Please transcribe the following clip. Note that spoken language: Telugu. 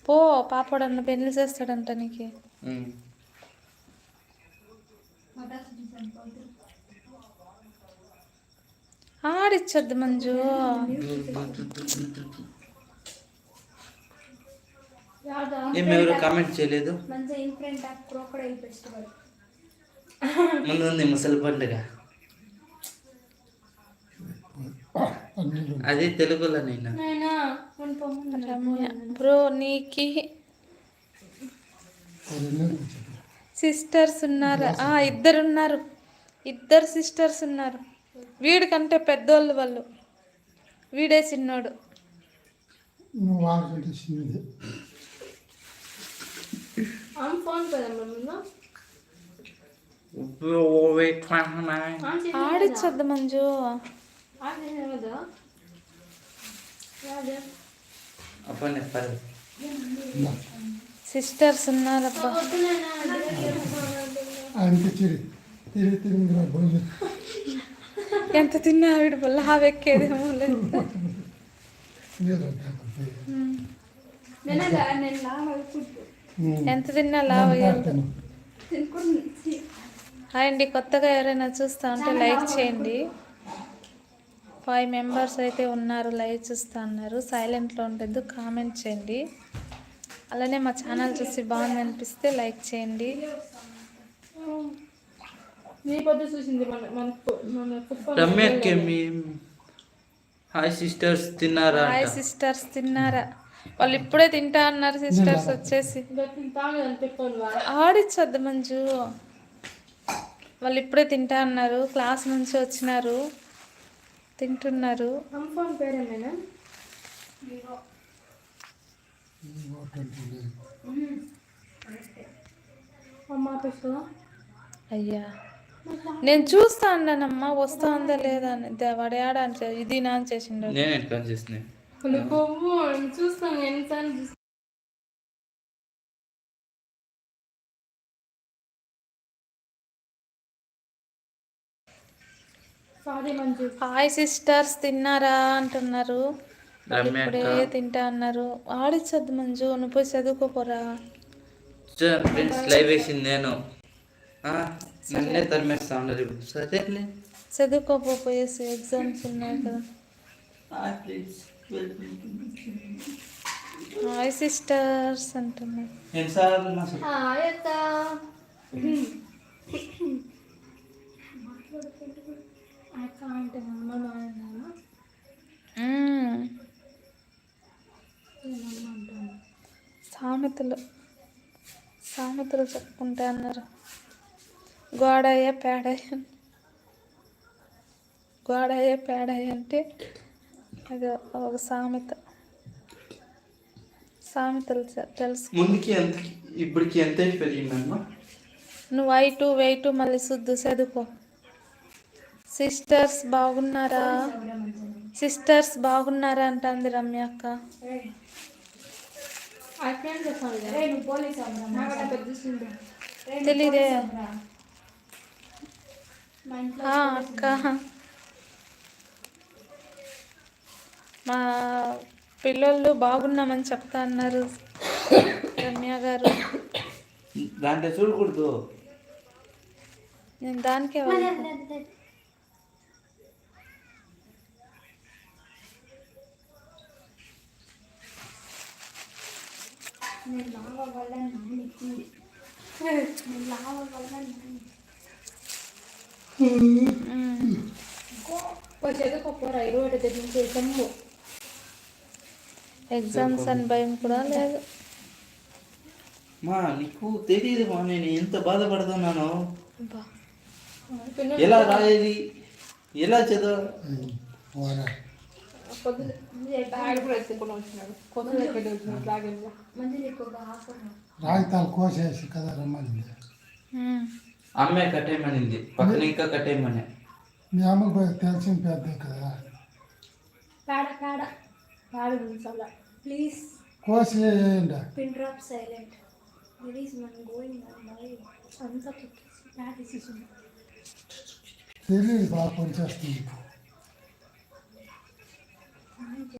పో పాపడన్న పెళ్లి చేస్తాడంట నీకు. ఆడిచ్చొద్దు మంజు. ఎవరు కామెంట్ చేయలేదు. ముందు ఉంది ముసలి పండుగ, అది తెలుగులో. నేను బ్రో నీకి సిస్టర్స్ ఉన్నారా? ఇద్దరున్నారు, ఇద్దరు సిస్టర్స్ ఉన్నారు. వీడికంటే పెద్దోళ్ళు వాళ్ళు, వీడే చిన్నోడు. ఆడిచ్చొద్దు మంజు. సిస్టర్స్ ఉన్నారబ్బా. ఎంత తిన్నా ఆవిడ వల్ల హావెక్కేదేమో లేదు. ఎంత తిన్నా లావ్ అయ్యేది. హాయ్ అండి, కొత్తగా ఎవరైనా చూస్తా ఉంటే లైక్ చేయండి. 5 మెంబర్స్ అయితే ఉన్నారు, లైవ్ చూస్తూ ఉన్నారు. సైలెంట్లో ఉండద్దు, కామెంట్ చేయండి. అలానే మా ఛానల్ చూసి బాగుంది అనిపిస్తే లైక్ చేయండి. హాయ్ సిస్టర్స్ తిన్నారా? హాయ్ సిస్టర్స్ తిన్నారా? వాళ్ళు ఇప్పుడే తింటా అన్నారు సిస్టర్స్ వచ్చేసి. ఆడిచ్చొద్దు మంజు. వాళ్ళు ఇప్పుడే తింటా అన్నారు, క్లాస్ నుంచి వచ్చినారు, తింటున్నారు. అయ్యా నేను చూస్తా అన్నానమ్మా, వస్తా ఉందా లేదా అని. వాడేడా అంటే ఇది నా చేసిండు. చూస్తాను ఎన్నిసార్లు. హాయ్ సిస్టర్స్ తిన్నారా అంటున్నారు. ఇప్పుడే తింటా అన్నారు. ఆడిచ్చొద్దు మంజు, నువ్వు పోయి చదువుకోపోరా. నేను చదువుకోపోయేసి ఎగ్జామ్స్ ఉన్నాయి కదా. హాయ్ సిస్టర్స్ అంటున్నారు. సామెతలు చెప్పుకుంటా అన్నారు. గోడయ్య పేడయ్య అంటే అది ఒక సామెతలు తెలుసు. ముందుకి ఇప్పటికి ఎంత పెరిగిందమ్మా? నువ్వు వెయిట్ మళ్ళీ శుద్ధు చదువుకో. సిస్టర్స్ బాగున్నారా అంటుంది రమ్య అక్క. తెలీదే అక్క. మా పిల్లలు బాగున్నామని చెప్తా అన్నారు రమ్య గారు. దాంట్లో చూడకూడదు. నేను దానికే ఎగ్జామ్స్ అని భయం కూడా లేదు. నీకు తెలియదు నేను ఎంత బాధపడుతున్నానో. ఎలా రాయేది, ఎలా చదవాలి. రాయితాలు కోసేసి కదా రమ్మని అమ్మే కట్టేయమనింది, పక్కన ఇంకా కట్టేయమని. మీ అమ్మకు తెలిసిన పెద్ద కదా. ప్లీజ్ కోసేయండి. Pin drop silent. తెలియదు బాగా పనిచేస్తుంది.